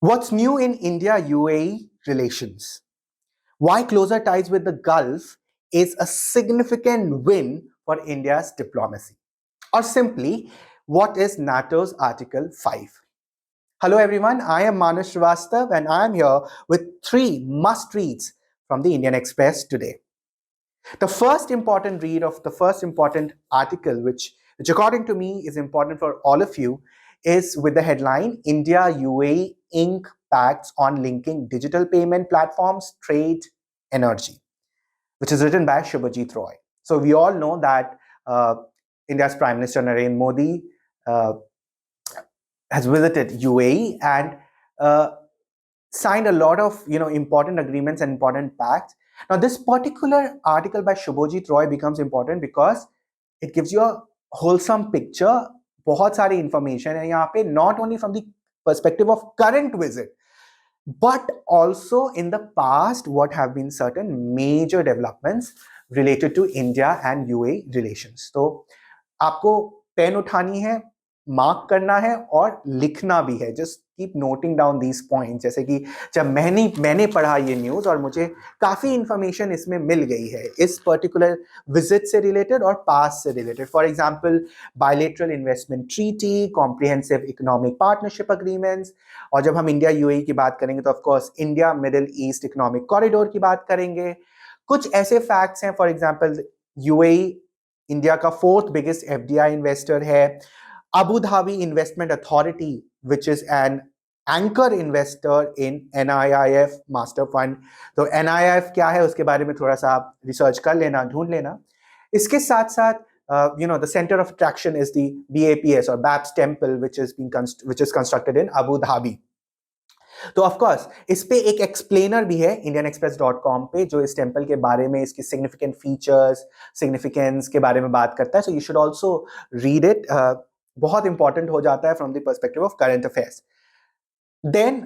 What's new in India-UAE relations? Why closer ties with the Gulf is a significant win for India's diplomacy? Or simply, what is NATO's Article 5? Hello everyone, I am Manas Srivastava and I am here with three must-reads from the Indian Express today. The first important read of the first important article, which according to me is important for all of you, is with the headline India UAE Inc. Pacts on Linking Digital Payment Platforms, Trade, Energy, which is written by Shubhajit Roy. So we all know that India's Prime Minister Narendra Modi has visited UAE and signed a lot of important agreements and important pacts. Now, this particular article by Shubhajit Roy becomes important because it gives you a wholesome picture. बहुत सारी information है यहाँ पे, not only from the perspective of current visit, but also in the past what have been certain major developments related to India and UAE relations. तो आपको pen उठानी है, mark करना है और लिखना भी है. Just keep noting down these points. जैसे कि जब मैंने पढ़ा ये न्यूज़ और मुझे काफ़ी इंफॉर्मेशन इसमें मिल गई है इस पर्टिकुलर विजिट से रिलेटेड और पास से related. For example bilateral investment treaty, comprehensive economic partnership agreements, और जब हम इंडिया यूएई की बात करेंगे तो of course India middle east economic corridor की बात करेंगे. कुछ ऐसे फैक्ट्स हैं, फॉर एग्जाम्पल यूएई इंडिया का फोर्थ बिगेस्ट एफडीआई इन्वेस्टर है. Abu Dhabi Investment Authority, which is an anchor investor in NIIF Master Fund. तो NIIF क्या है उसके बारे में थोड़ा सा आप रिसर्च कर लेना, ढूंढ लेना. इसके साथ साथ the center of attraction is the BAPS or BAPS temple, which is constructed in Abu Dhabi. तो ऑफ कोर्स इस पे एक एक्सप्लेनर भी है indianexpress.com पे जो इस टेम्पल के बारे में, इसके सिग्निफिकेंट फीचर्स, सिग्निफिकेंस के बारे में बात करता है. So you should also read it. बहुत इंपॉर्टेंट हो जाता है from the perspective of current affairs. Then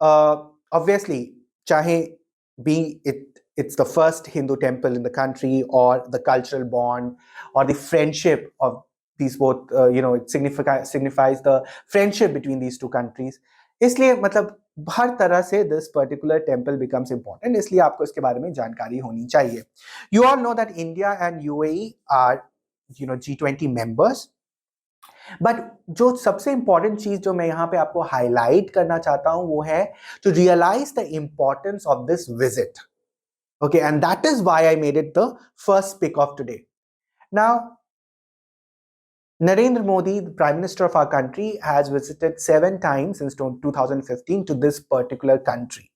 obviously चाहे be it's the first Hindu temple in the country or the cultural bond or the friendship of these both, it signifies the friendship between these two countries. इसलिए मतलब हर तरह से this particular temple becomes important. इसलिए आपको इसके बारे में जानकारी होनी चाहिए. You all know that India and UAE are G20 members. But जो सबसे इंपॉर्टेंट चीज जो मैं यहाँ पे आपको हाईलाइट करना चाहता हूं वो है to realise the importance of this visit. Okay, and that is why I made it the first pick of today. Now, Narendra Modi, the Prime Minister of our country, has visited 7 times since 2015 to this particular country.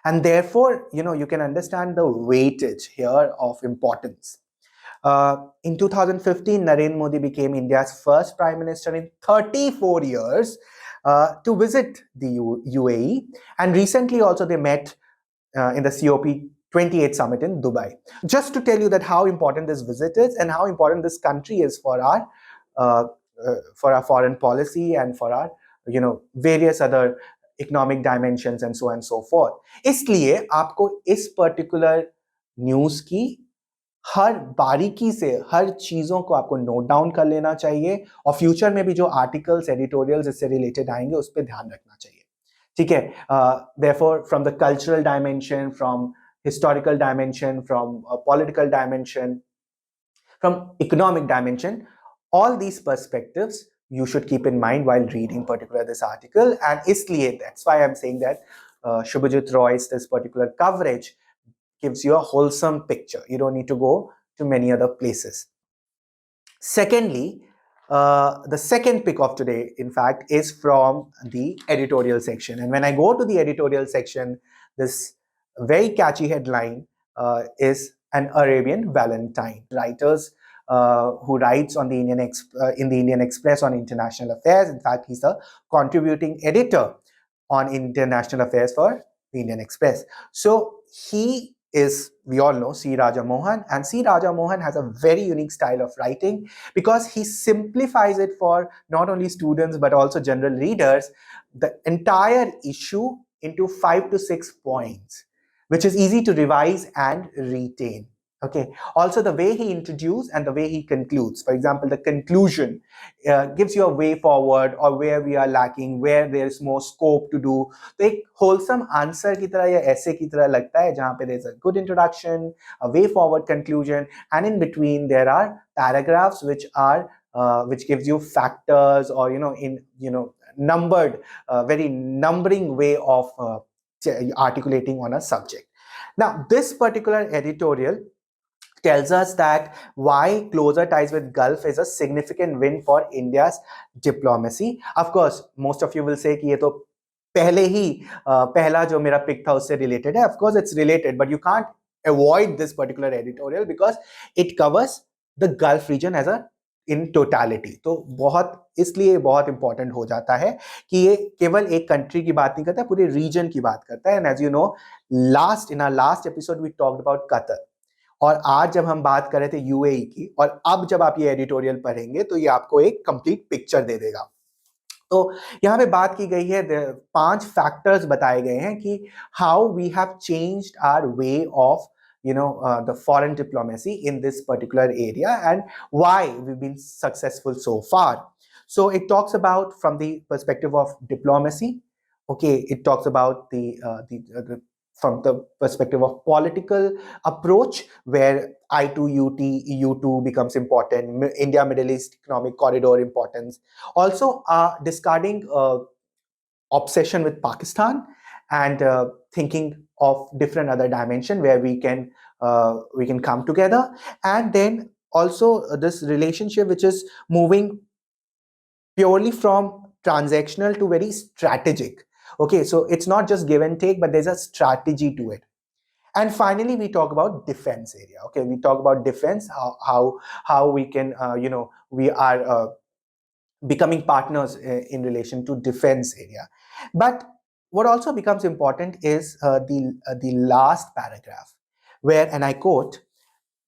And therefore, you can understand the weightage here of importance. In 2015, Narendra Modi became India's first Prime Minister in 34 years to visit the UAE. And recently also they met in the COP28 summit in Dubai. Just to tell you that how important this visit is and how important this country is for our foreign policy and for our various other economic dimensions and so on and so forth. इसलिए आपको इस particular news की हर बारीकी से हर चीजों को आपको note down कर लेना चाहिए और फ्यूचर में भी जो आर्टिकल्स, एडिटोरियल्स इससे रिलेटेड आएंगे उस पर ध्यान रखना चाहिए. ठीक है. Therefore, from the cultural dimension, from historical dimension, from a political dimension, from economic dimension, all these perspectives you should keep in mind while reading particular this article. And isliye, that's why I'm saying that Shubhajit Roy's this particular coverage gives you a wholesome picture. You don't need to go to many other places. Secondly, the second pick of today, in fact, is from the editorial section. And when I go to the editorial section, this very catchy headline is An Arabian Valentine. Writers who writes on the in the Indian Express on international affairs. In fact, he's a contributing editor on international affairs for the Indian Express. So he is, we all know, C. Raja Mohan, and C. Raja Mohan has a very unique style of writing because he simplifies it for not only students but also general readers, the entire issue into 5 to 6 points, which is easy to revise and retain. Okay. Also, the way he introduces and the way he concludes. For example, the conclusion gives you a way forward or where we are lacking, where there is more scope to do. तो एक wholesome answer की तरह या essay की तरह लगता है, जहाँ पे there is a good introduction, a way forward conclusion, and in between there are paragraphs which gives you factors or numbered, very numbering way of articulating on a subject. Now, this particular editorial tells us that why closer ties with Gulf is a significant win for India's diplomacy. Of course, most of you will say कि ये तो पहले ही पहला जो मेरा pick था उससे related है. Of course, it's related, but you can't avoid this particular editorial because it covers the Gulf region as a in totality. तो बहुत इसलिए बहुत important हो जाता है कि ये केवल एक country की बात नहीं करता, पूरे region की बात करता है. And as you know, in our last episode we talked about Qatar. और आज जब हम बात कर रहे थे यूएई की, और अब जब आप ये एडिटोरियल पढ़ेंगे तो ये आपको एक कंप्लीट पिक्चर दे देगा. तो यहाँ पे बात की गई है, 5 फैक्टर्स बताए गए हैं कि how we have changed our way of the foreign diplomacy in this particular area and why we've been successful so far. So it talks about from the perspective of diplomacy. Okay, it talks about the from the perspective of political approach, where I2UT, EU2 becomes important, India Middle East Economic Corridor importance. Also, discarding obsession with Pakistan and thinking of different other dimension where we can come together. And then also this relationship which is moving purely from transactional to very strategic. Okay, so it's not just give and take, but there's a strategy to it. And finally, we talk about defense area. Okay, we talk about defense, how we can we are becoming partners in relation to defense area. But what also becomes important is the last paragraph, where, and I quote,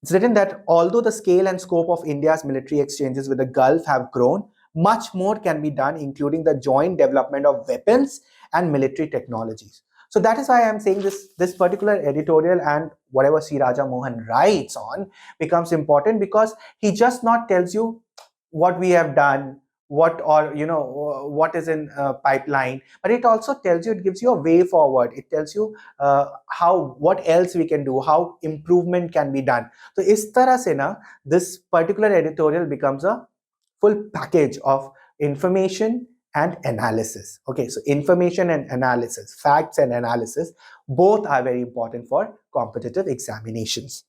it's written that although the scale and scope of India's military exchanges with the Gulf have grown, much more can be done, including the joint development of weapons and military technologies. So that is why I'm saying this particular editorial and whatever C. Raja Mohan writes on becomes important, because he just not tells you what we have done, what is in pipeline, but it also tells you, it gives you a way forward. It tells you what else we can do, how improvement can be done. So is tarah se na, this particular editorial becomes a full package of information and analysis. Okay, so information and analysis, facts and analysis, both are very important for competitive examinations.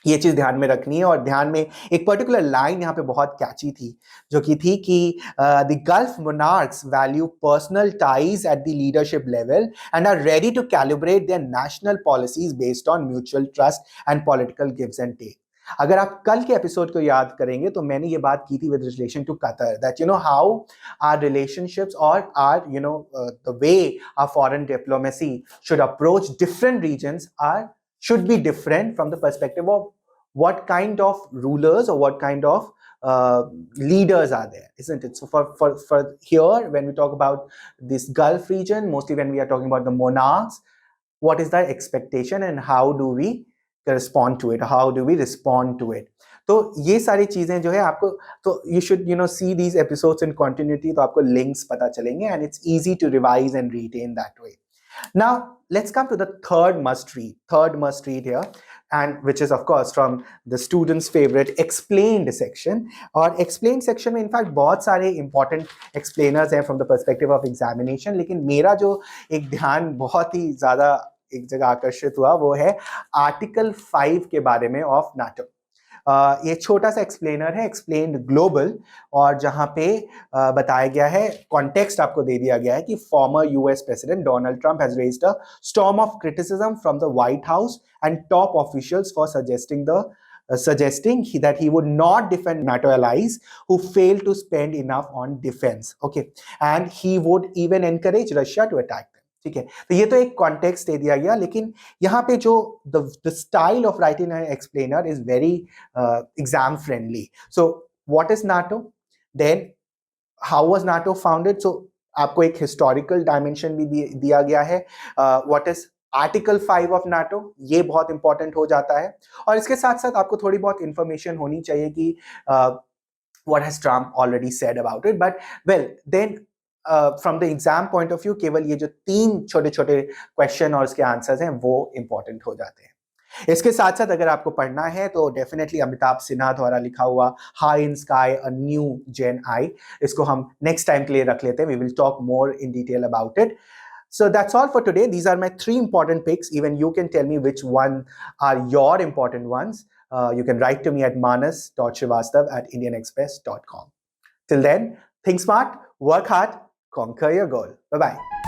ये चीज ध्यान में रखनी है. और ध्यान में एक पर्टिकुलर लाइन यहाँ पे बहुत कैची थी, जो कि थी कि the gulf monarchs value personal ties at the leadership level and are ready to calibrate their national policies based on mutual trust and political gives and take. अगर आप कल के एपिसोड को याद करेंगे तो मैंने ये बात की थी with relation to Qatar, that how our relationships or our the way our foreign diplomacy should approach different regions should be different from the perspective of what kind of rulers or what kind of leaders are there, isn't it? So for here, when we talk about this Gulf region, mostly when we are talking about the monarchs, what is the expectation and how do we respond to it? How do we respond to it? तो ये सारी चीजें जो है आपको, तो you should see these episodes in continuity, तो आपको links पता चलेंगे and it's easy to revise and retain that way. Now, let's come to the third must read here, and which is of course from the students' favorite explained section. और explained section में in fact बहुत सारे important explainers हैं from the perspective of examination, लेकिन मेरा जो एक ध्यान बहुत ही ज़्यादा एक जगह आकर्षित हुआ वो है आर्टिकल 5 के बारे में ऑफ नाटो. ये छोटा सा एक्सप्लेनर है, एक्सप्लेन्ड ग्लोबल, और जहां पे बताया गया है, कॉन्टेक्स्ट आपको दे दिया गया है कि former US president Donald Trump has raised a storm of criticism from the white house and top officials for suggesting that he would not defend NATO allies who fail to spend enough on defense. Okay, and he would even encourage Russia to attack them. ठीक है, तो ये तो एक context दे दिया गया, लेकिन यहाँ पे जो the style of writing an explainer is very exam friendly. So what is NATO? Then how was NATO founded? So आपको एक historical dimension भी दिया गया है. What is article 5 of NATO, ये बहुत इंपॉर्टेंट हो जाता है। और इसके साथ साथ आपको थोड़ी बहुत इंफॉर्मेशन होनी चाहिए कि what has Trump already said about it, but well then from the exam point of view केवल ये जो 3 छोटे छोटे क्वेश्चन और उसके आंसर्स हैं वो इंपॉर्टेंट हो जाते हैं। इसके साथ साथ अगर आपको पढ़ना है तो डेफिनेटली अमिताभ सिन्हा द्वारा लिखा हुआ high in sky a new gen I, इसको हम नेक्स्ट टाइम के लिए रख लेते हैं। We will talk more in detail about it. So that's all for today. These are my 3 important picks. Even you can tell me which one are your important ones. You can write to me at manas.srivastav@indianexpress.com. Till then, think smart, work hard, conquer your goal. Bye-bye.